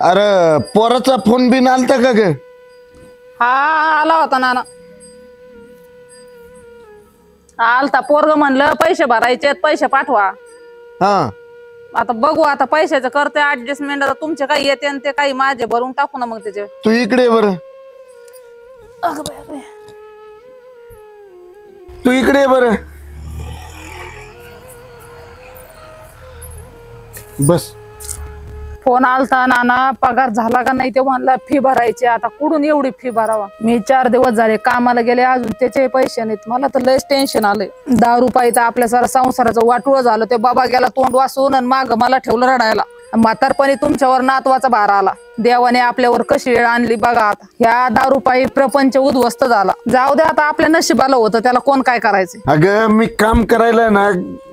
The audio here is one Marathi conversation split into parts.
अरे पोराचा फोन बिन आलता का ग? हा आला होता नाना. आलता पोरग म्हणलं पैसे भरायचे पैसे पाठवा. हा आता बघू आता पैशाचं करते ऍडजस्टमेंट. आता तुमचे काही येते आणि ते काही माझे भरून टाकू ना मग त्याचे. तू इकडे बर, अगं बाई, अगं बाई. तू इकडे बर, बस. फोन आलता नाना पगार झाला का नाही ते म्हणला फी भरायची. आता कुठून एवढी फी भरावा. मी 4 दिवस झाले कामाला गेले अजून त्याचे पैसे नाहीत. मला तर लयच टेन्शन आलंय. 10 रुपयाचं आपल्या सारा संसाराचं वाटुळ झालं. ते बाबा गेला तोंड वासून आणि माग मला ठेवलं रडायला. म्हातारपणी तुमच्यावर नातवाचा भार आला. देवाने आपल्यावर कशी वेळ आणली बघा. आता ह्या 10 रुपये प्रपंच उद्ध्वस्त झाला. जाऊ दे आता आपल्या नशिबाला होतं त्याला कोण काय करायचं. अगं मी काम करायला ना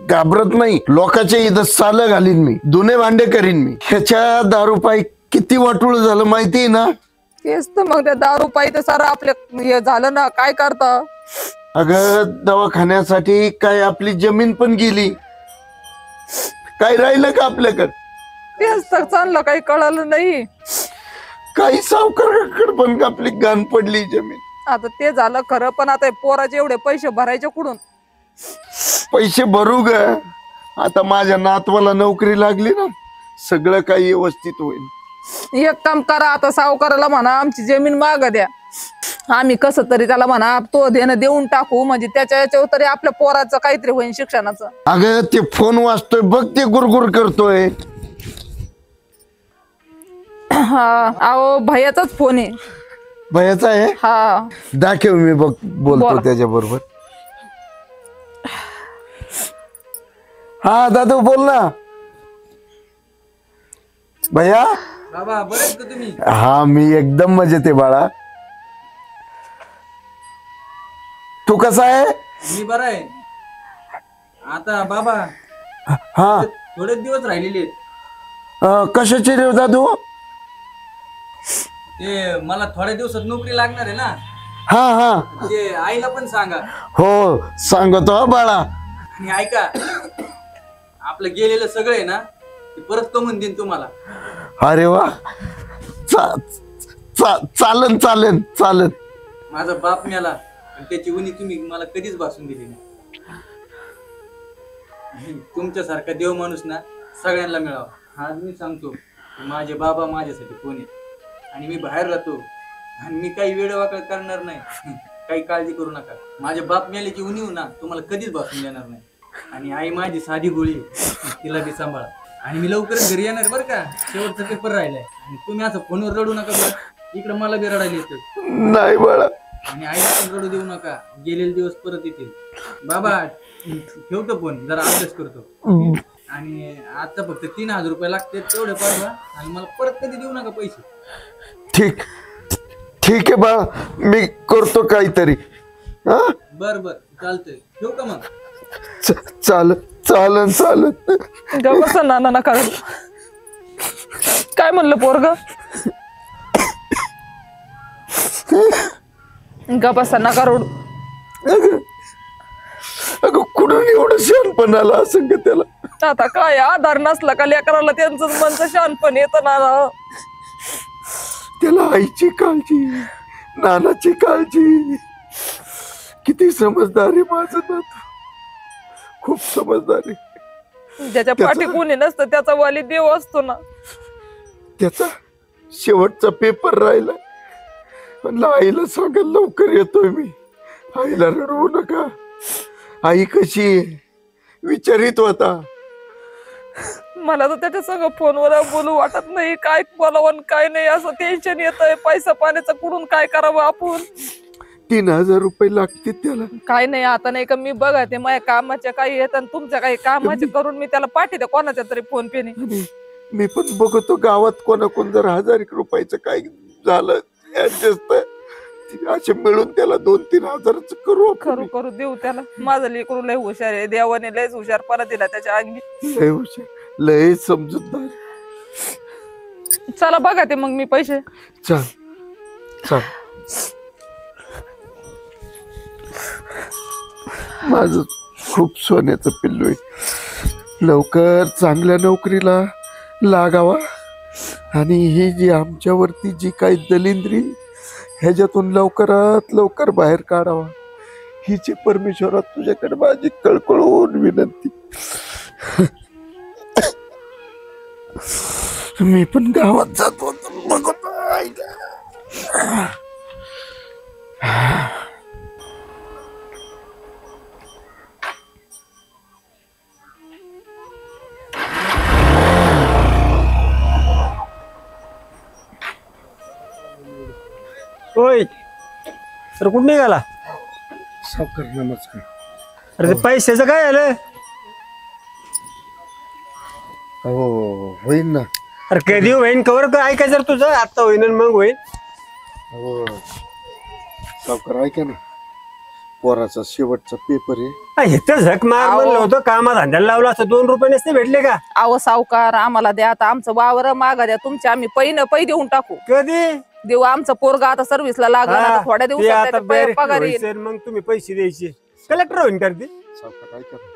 घाबरत नाही. लोकांच्या इथं साल घालीन मी, धुणे भांडे करीन मी. ह्याच्या 10 रुपये किती वाटुळ झालं माहितीये ना. तेच तर मग त्या 10 रुपये तर सारं आपल्या हे झालं ना. काय करता. अगं दवाखान्यासाठी काय आपली जमीन पण गेली. काय राहिलं का आपल्याकडे? तेच तर चाललं काही कळालं नाही. काही सावकाराकडे पण आपली गाण पडली जमीन. आता ते झालं खरं पण आता पोराचे एवढे पैसे भरायचे कुठून. पैसे भरू ग. आता माझ्या नातवाला नोकरी लागली ना, सगळं काही व्यवस्थित होईल. एक काम करा आता सावकाराला म्हणा आमची जमीन माग द्या. आम्ही कसं तरी त्याला म्हणा तो देणं देऊन टाकू. म्हणजे त्याच्या याच्यावर तरी आपल्या पोराचं काहीतरी होईल शिक्षणाचं. अगं ते फोन वाजतोय बघ, ते गुरगुर करतोय. हा अहो भैयाचाच फोन आहे. भयाचा आहे? हा दाखव मी बघ बोलतो बोला. त्याच्या बरोबर. हा दादू बोल ना. भैया. बाबा बरे आहेत का तुम्ही? हा मी एकदम मजेत आहे बाळा. तू कसा आहे? मी बरा आहे. आता बाबा हा थोडेच दिवस राहिलेले आहेत. कशाची रे दादू? ते मला थोड्या दिवसात नोकरी लागणार आहे ना. हा हा ते आईला पण सांगा. हो सांगतो हा बाळा. आणि ऐका आपलं गेलेलं सगळं आहे ना ते परत कमवून देईन तुम्हाला. अरे वा. चालन चालन चालन. माझा बाप मेला पण त्याची उणी तुम्ही मला कधीच भासून दिली नाही. तुमच्यासारखा देव माणूस ना सगळ्यांना मिळावा. आज मी सांगतो माझे बाबा माझ्यासाठी कोण आहे. आणि मी बाहेर राहतो आणि मी काही वेळवाकड करणार नाही. काही काळजी करू नका. माझे बाप मेल्याची उणीव ना तुम्हाला कधीच भासून देणार नाही. आणि आई माझी साधी गोळी तिला बी सांभाळा. आणि मी लवकरच घरी येणार बरं का. शेवटचा पेपर राहिलाय. आणि तुम्ही असं फोनवर रडू नका बरं. इकडे मला बी रडायला येतं. नाही बाळा. आणि आईला पण रडू देऊ नका. गेलेले दिवस परत येतील. बाबा ठेवतो फोन, जरा अभ्यास करतो. आणि आता फक्त 3000 रुपये लागते तेवढे पाठवा. आणि मला परत कधी देऊ नका पैसे. ठीक ठीक आहे बाळा, मी करतो काहीतरी. हा बर बर चालतंय. ठेवू का मग? चालन चालन चालन. गप्पा नाना नका रडू. काय म्हणलं पोरग? गप्पा नका रडू. अगं कुठून एवढं शहाणपण आलं असं का त्याला? आता काय आधार नसला का लेकराला त्यांचं मनचं शानपण येतं ना. त्याला आईची काळजी, नानाची काळजी. किती समजदार आहे माझं नातू. खूप समजदार आहे. ज्याच्या पाठी कोणी नसतं त्याचा वाली देव असतो ना. त्याचा शेवटचा पेपर राहिला. म्हणलं आईला सांगा लवकर येतोय मी. आईला रडवू नका. आई कशी आहे विचारित होता. मला तर त्याच्या संग फोनवर बोलू वाटत नाही. काय बोलावं काय नाही असं टेन्शन येतंय. पैसा पाण्याचं कुठून काय करावं आपण. 3000 रुपये लागतील त्याला. काय नाही आता नाही का मी बघा ते माझ्या कामाच्या काही येत आणि तुमच्या काही कामाचे करून मी त्याला पाठवते कोणाच्या तरी फोन पेने. मी पण बघतो गावात कोणाकोण जर 1000 रुपयाचं काय झालं ऍडजस्ट असे मिळून त्याला 2-3 हजाराचं करू. करू देऊ त्याला. माझं लेकरू लय हुशार आहे. देवाने लयच हुशारपणा दिला त्याच्या अंगी. लय हुशार, लय समजूतदार. चला बघा ते मग मी पैसे. चल चल. माझं खूप सोन्याचं पिल्लू आहे. लवकर चांगल्या नोकरीला लागावा आणि ही जी आमच्यावरती जी काही दलिंद्री ह्याच्यातून लवकरात लवकर बाहेर काढावा हिची परमेश्वरा तुझ्याकडे माझी कळकळून विनंती. मी पण गावात जातो मग होय तर कुठं निघाला? सावकार नमस्कार. अरे ते पैशाचं काय झालं? हो होईल ना. अरे कधी होईन कवर ऐकायचं रे तुझं, आता होईन आणि मग होईन. हो सावकार ऐका ना, पोराचा शेवटचा पेपर आहे. हे तर झक मार म्हणलं होतं, कामा धंद्याला लावला असं 2 रुपये नसते भेटले का? अहो सावकार आम्हाला द्या आता आमचं वावर मागा द्या तुमचे, आम्ही पै देऊन टाकू. कधी देऊ आमचं पोरगा आता सर्व्हिसला लागला हा, आता थोड्या ते दिवसात आता त्याचे direct पगार येईल. व्हायचं, मग तुम्ही पैसे द्यायचे. कलेक्टर होईन करते. सावकार ऐका ना,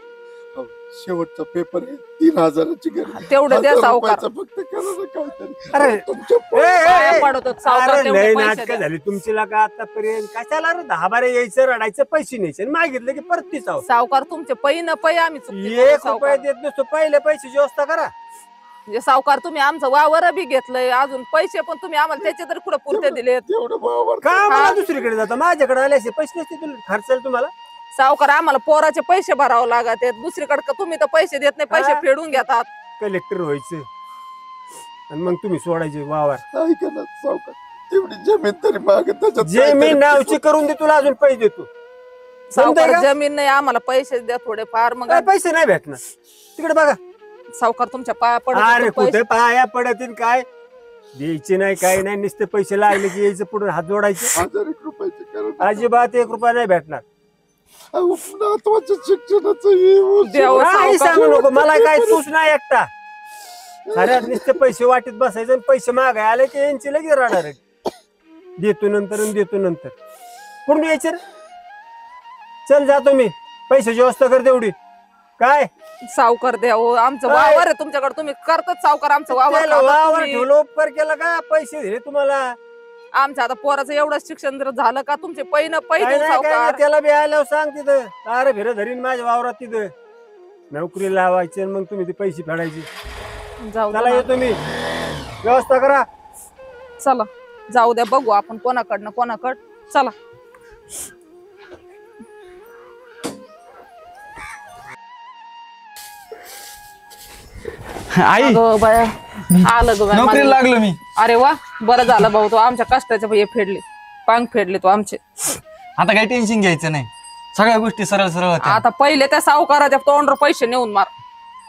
हो, शेवटचा पेपर आहे, 3,000ची गरज. तेवढं द्या सावकार. फक्त करा ना काहीतरी. अरे तुमच्या पाया पडतो सावकार, अरे तेवढे लय पैसे नाटक द्या. झाली तुमची लागा आतापर्यंत. कशाला रे 10-12 यायचं रडायचं पैसे न्यायचे आणि मागितलं की परत तीच आहोत. सावकार तुमचे पै आम्ही चुकलो 1 रुपये सावकार. देत नसतो, पहिले पैशाची व्यवस्था करा. म्हणजे सावकार तुम्ही आमचं वावर बी घेतलंय, अजून पैसे पण तुम्ही आम्हाला त्याचे तरी कुठे पुरते दिलेत. तेवढं वावर का मला दुसरीकडे जाता? माझ्याकडे आले असे पैसे नसते तुला खर्चाला तुम्हाला. सावकार आम्हाला पोराचे पैसे भरावं लागत आहेत, दुसरीकडे तुम्ही तर पैसे देत नाही, पैसे हा. फेडून घेतात. कलेक्टर व्हायचं आणि मग तुम्ही सोडायचे वावर. ऐका ना सावकार, तेवढी जमीन तरी माग त्याच्यात जे मी नावची करून दे तुला अजून पैसे देतो. सावकार का? जमीन नाही आम्हाला पैसे द्या थोडे फार. मग काय पैसे नाही भेटणार तिकडे बघा. सावकार तुमच्या पाया अरे पडत कुठे पाया पडतील काय द्यायचे नाही काय नाही, नुसते पैसे लागले की यायचं पुढे हात जोडायचे. 1,000 रुपयाचे करा. अजिबात 1 रुपया नाही भेटणार. अहो, नातवाच्या शिक्षणाचं हे ऊस. देवा. काही सावकार. सांगू नको मला, काय तूच नाही एकटा. अरे नुसते पैसे वाटीत बसायचे आणि पैसे मागाय आले की यांची लगेच राहणार आहे. देतो नंतर आणि देतो नंतर. कुठून यायचे रे? चल जातो मी, पैशाची व्यवस्था कर तेवढी. काय सावकार द्या हो, आमचं वावर आहे तुमच्याकडे, तुम्ही करतात सावकार आमचं वावर त्याला खातात वावर तुम्ही. ठेवलं, उपकार केला का? पैसे दिले तुम्हाला. आमचं आता पोराचं एवढं शिक्षण जर झालं का तुमचे पै काय देऊ नाही, काय नाही, सावकार. त्याला बी आल्यावर सांग तिथं. अरे फिर धरीन माझ्या वावरात तिथं नोकरी लावायची आणि मग तुम्ही ते पैसे फेडायचे. जाऊ चला द्या येतो मी, व्यवस्था करा. ना. चला जाऊ द्या, बघू आपण कोणाकड. चला आई अगं बाया, आलं ग बाया नोकरीला माझं. लागलो मी. अरे वा, बरं झालं भाऊ, तो आमच्या कष्टाचे भैया फेडले, पांग फेडले तो आमचे. आता काही टेन्शन घ्यायचं नाही, सगळ्या गोष्टी सरळ सरळ होत्या. आता पहिले त्या सावकाराच्या तोंडवर पैसे नेऊन मार.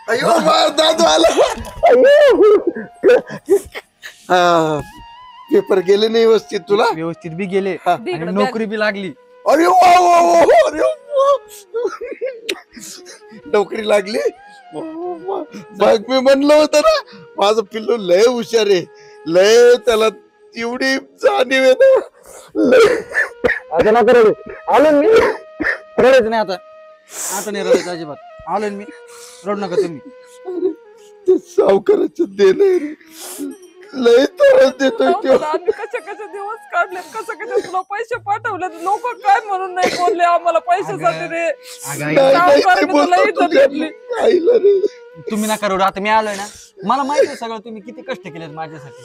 अयो दादू आला. हा, पेपर गेले नाही व्यवस्थित तुला? व्यवस्थित बी गेले दे आणि इकडं नोकरी बी लागली. अरे वा वा वा, अरे वा. नोकरी लागली. मग मी म्हणलं होतं ना, माझं पिल्लू लय हुशार आहे, लय त्याला एवढी जाणीव आहे ना. आता ना आलो मी, रडायचं नाही आता नाही रडायचं अजिबात. आलो मी, रडू नका तुम्ही. अरे ते सावकाराचं देणं रे, लय त्रास देतोय तो. आम्ही कसे दिवस काढले, कसं तुला पैसे पाठवले, लोक काय म्हणून नाही बोलले आम्हाला पैशासाठी रे. नाही, नाही, ते सावकाराने बोलतो तुला इज्जत तुझ्या घेतली. आईला रे. तुम्ही नका रडू, आता मी आलोय ना, मला माहिती आहे सगळं तुम्ही किती कष्ट केलेत माझ्यासाठी.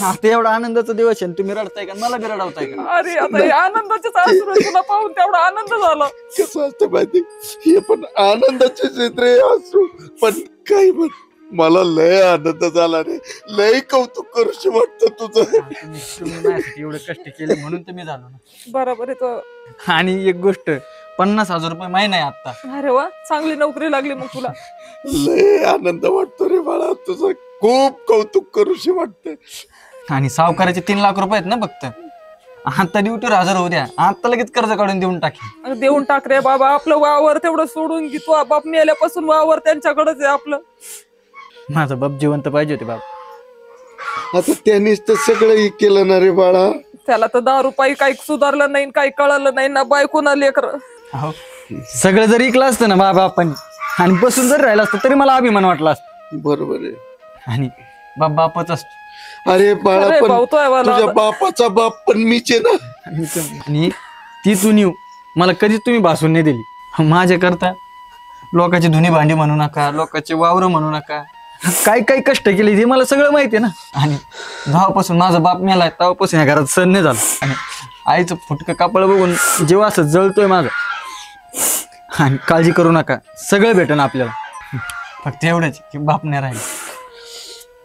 आता एवढा आनंदाचा दिवस आहे, तुम्ही रडताय का? मला बी रडवताय का? अरे आता हे आनंदाचेच अश्रू आहे, तुला पाहून तेवढा आनंद झाला. कसं असतं माहिती, हे पण आनंदाचे चित्र असू, पण काही पण मला लय आनंद झाला रे, लय कौतुक करूशी वाटतं तुझं. तुम्ही माझ्यासाठी एवढे कष्ट केले म्हणून तुम्ही झालो ना. बरोबर आहे तो. आणि एक गोष्ट, 50,000 रुपये महिना आहे आता. अरे वा, चांगली नोकरी लागली मग तुला. लय आनंद वाटतो रे बाळा, तुझं खूप कौतुक करूशी वाटतं. आणि सावकाराचे 3 लाख रुपये आहेत ना फक्त. आता ड्युटीवर हजर होऊ द्या, आता लगेच कर्ज काढून देऊन टाकेल. अरे देऊन टाक रे बाबा, आपलं वावर तेवढं सोडून घेतो. बाप मेल्यापासून वावर त्यांच्याकडेच आहे आपलं. माझा बाप जिवंत पाहिजे होते बाप. आता त्यांनीच तर सगळं हे केलं ना रे बाळा. त्याला तर 10 रुपये काही सुधारलं नाही, काही कळलं नाही ना, बायको ना लेकर. अहो, सगळं जर ऐकलं असतं ना माझ्या बापांनी आणि बसून जर राहिलं असतं तरी मला अभिमान वाटला असता. बरोबर आहे. आणि बापच असतो. अरे बाळा अरे पण भाऊ, तो आहे मला तुझ्या आता. बापाचा बाप पण मीच आहे ना. आणि ती तुनीव मला कधीच तुम्ही भासून नाही दिली. माझ्या करता लोकांची धुनी भांडी म्हणू नका, लोकांचे वावर म्हणू नका, काय काय कष्ट केले ते मला सगळं माहिती आहे ना. आणि जेव्हापासून माझा बाप मेलाय तेव्हापासून या घरात सण नाही झालं. आणि आईचं फुटकं कापड बघून जेव्हा असं जळतोय माझं. आणि काळजी करू नका, सगळं भेटन आपल्याला, फक्त एवढंच की बाप नाही राहील.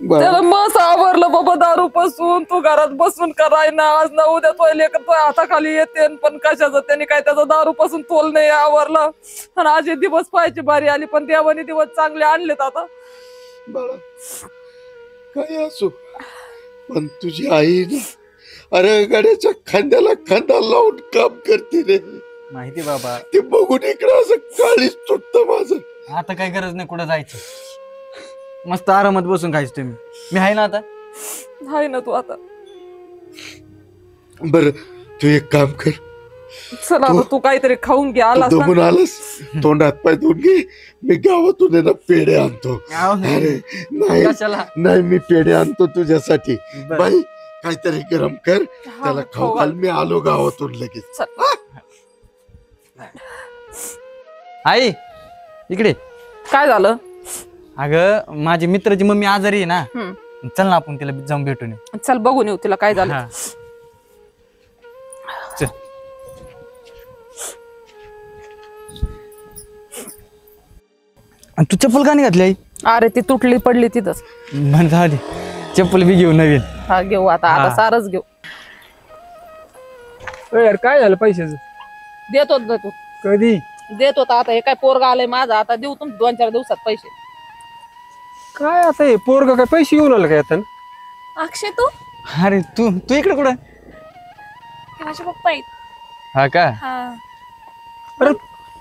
बाळा, त्याला मस्त आवरलं बाबा दारू पासून. तू घरात बसून कराय ना, आज ना उद्या तो लेकर तो हाताखाली येते, पण कशाचं त्याने काय त्याचा दारू पासून तोल नाही आवरला. आणि आज हे दिवस पाहायची बारी आली, पण देवाने दिवस चांगले आणलेत आता. बाळा काय असो पण तुझी आई ना, अरे गाड्याच्या खांद्याला खांदा लावून काम करते रे. माहिती बाबा, ते बघून इकडं असं काळीच तुटतं माझं. आता काही गरज नाही कुठं जायचं, मस्त आरामात बसून खायचं तुम्ही. मी आहे ना आता. हाय ना तू आता. बर तू एक काम कर, चला आता तू काहीतरी खाऊन घे. आलास ना? दमून आलास तोंडात पाय धुवून घे. मी गावातून आहे ना पेढे आणतो. अरे नाही कशाला? नाही, मी पेढे आणतो तुझ्यासाठी. बरं. बाई काहीतरी गरम कर, हा, त्याला खाऊ घाल. मी आलो गावातून लगेच. आई इकडे. काय झालं? अगं माझी मित्राची मम्मी आजारी आहे ना, हम्म. चल ना आपण तिला जाऊन भेटून येऊ. चल बघून येऊ तिला काय झालं. हा. चल. आणि तू चप्पल का नाही घातली आई? अरे ती तुटली पडली तिथंच. बरं झाली, चप्पल बी घेऊ नवीन. हा घेऊ आता. आता हा. सारच घेऊ. यार काय झालं पैशाचं? देतो कधी? देत होता. आता हे काय पोरगा आलंय माझा, आता देऊ तुम्ही 2-4 दिवसात पैसे. काय आता हे पोरग काय पैसे घेऊन आलं काय आता? अक्षय तू अरे तू तू इकडे कुठं? हे माझे पप्पा आहेत. हा का? हा अरे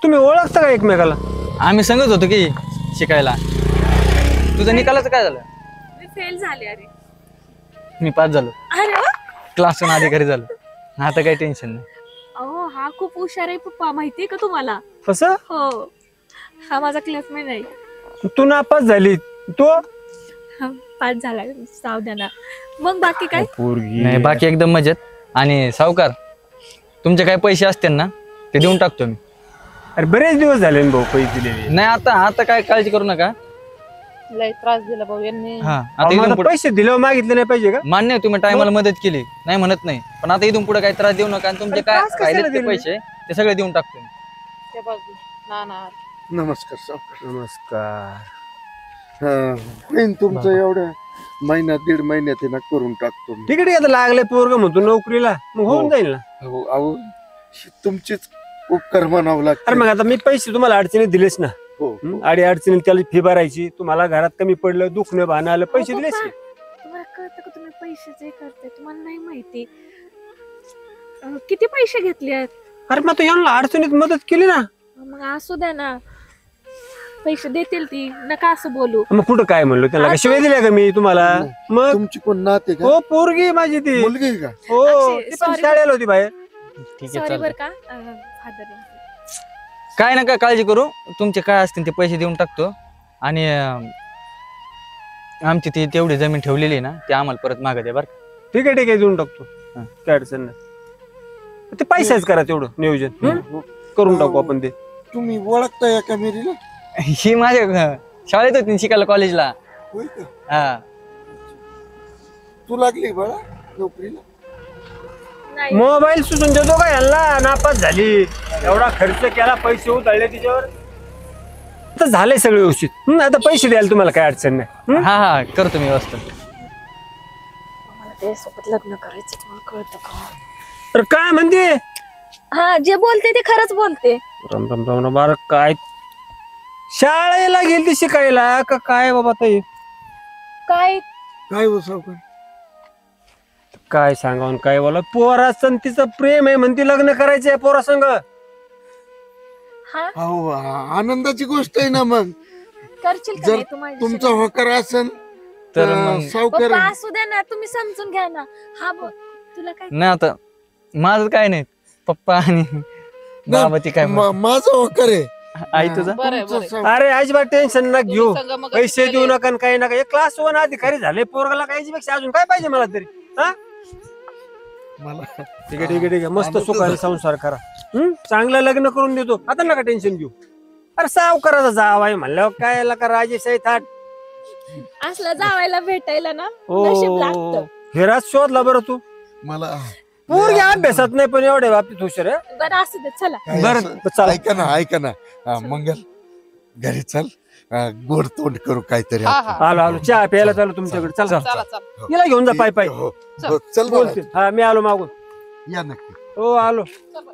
तुम्ही ओळखता का एकमेकाला? आम्ही सांगत होतो की शिकायला. तुझं निकालाचं काय झालं? मी फेल झाले. अरे मी पास झालो, अरे वा. क्लासून अधिकारी झालो. आता काही टेन्शन नाही. अहो हा खूप हुशार आहे पप्पा, माहितीये का तुम्हाला? कसं? हो, हा माझा क्लासमेट आहे. तू नापास झाली, तो हा पास झाला. सावधाना. मग बाकी काय? पोरगी नाही बाकी एकदम मजेत. आणि सावकार, तुमचे काय पैसे असतील ना ते देऊन टाकतो मी. अरे बरेच दिवस झाले ना भाऊ पैसे दिलेले. नाही आता आता काय काळजी करू नका. लय त्रास दिला भाऊ यांनी. हा आता अहो, इथून मला पुढे पैसे दिल्यावर मागितले नाही पाहिजे का? मान्य आहे, तुम्ही टायमाला मदत केली, नाही म्हणत नाही, पण आता इथून पुढे काही त्रास देऊ नका. आणि तुमचे अरे काय त्रास कशाला राहिलेत ते दिले? पैसे ते सगळे देऊन टाकतो मी. ते बघ ना. नमस्कार सावकार. नमस्कार. होईन तुमचं एवढं महिना 1.5 महिन्यात आहे ना करून टाकतो मी. तिकडे आता लागले पोरग म्हणतो नोकरीला, मग होऊन हो. जाईल ना. अहो अहो, तुमचीच उपकार म्हणावं अरे लागतं. मग आता मी पैसे तुम्हाला अडचणीत दिलेच ना. हो अडी अडचणीत त्याला फी भरायची, तुम्हाला घरात कमी पडलं, दुखणं भाणं आलं, पैसे हो, दिलेच पप्पा. की. तुम्हाला कळतं का तुम्ही पैशाचे करताय? तुम्हाला नाही माहिती किती पैसे घेतले आहेत. अरे मग तू यांना अडचणीत मदत केली ना. मग असू द्या ना, पैसे देतील ती. नका असं बोलू. मग कुठं काय म्हणलो त्याला? का शिवाय दिल्या का मी तुम्हाला? मग तुमची कोण नाते का? हो पोरगी माझी ती. मुलगी आहे का? हो अक्षय, ती पण sorry. शाळेला होती बाहेर. ठीक आहे, सॉरी चालतंय. बर का फादर. काय नका काळजी करू, तुमचे काय असतील ते पैसे देऊन टाकतो. आणि आमची ती तेवढी जमीन ठेवलेली आहे ना, ते आम्हाला परत मागं द्या बरं का. ठीक आहे देऊन टाकतो. हा. काय अडचण नाही. ते पैसाच करा तेवढं नियोजन. हो. करून टाकू आपण ते. तुम्ही ओळखताय का मेरीला? ही माझ्या शाळेत होती शिकायला कॉलेजला. होय का? हा तू लागली बाळा नोकरीला? नाही मोबाईल सुचून देतो का यांना? नापास झाली, एवढा खर्च केला, पैसे उधळले तिच्यावर. आता झालंय सगळं व्यवस्थित. आता पैसे द्यायला तुम्हाला काय अडचण नाही. हा हा करतो मी व्यवस्थित. मला त्याच्यासोबत लग्न करायचं, तुम्हाला कळतं का? तर काय म्हणते? हा जे बोलते ते खरंच बोलते. राम राम राम राम. अरे काय शाळेला गेली ती शिकायला का काय बाबा ताई? काय काय हो सावकार? काय सांगावं काय बोला. पोराचं तिचं प्रेम आहे, म्हणते लग्न करायचंय पोरासंग. हा अहो आनंदाची गोष्ट आहे ना. मग करशील का जर नाही तू माझ्याशी? तुमचा होकार असेल तर तर मग सावकार पप्पा असू द्या ना, तुम्ही समजून घ्या ना. हा बघ तुला काय नाही आता माझं काय नाही, पप्पा आणि बाबा ती काय माझा होकार आहे. आई तुझं बरं आहे, बरं आहे. अरे अजिबात टेन्शन ना घेऊ, तुम्ही संग मग पैसे देऊ केले. नका आणि काही नका. एक क्लास 1 अधिकारी झाले पोरगाला, काही पेक्षा अजून काय पाहिजे मला तरी. हा मला ठीक आहे ठीक आहे ठीक आहे, मस्त सुखाने संसार करा. चांगलं लग्न करून देतो, आता नका टेन्शन घेऊ. अरे सावकाराचा जावाय म्हणल्यावर काय याला का राजेश आहे थाट. असलं जावायला भेटायला ना हो नशीब लागतं. हेरात शोधला बरं तू. मला पोरगी अभ्यासात नाही पण एवढ्या बाबतीत हुशार आहे. बरं असू दे चला. काय बरं, असं- चला. ऐका ना मंगल घरी चल, गोड तोंड करू काहीतरी हा आपण. हा आलो आलो, चहा प्यायला चालू तुमच्याकडे. चला चला चला हिला घेऊन जा पाय पाय. हो, हो, चल बाबा. बोलते हा, मी आलो मागून. या नक्की. हो आलो. चला.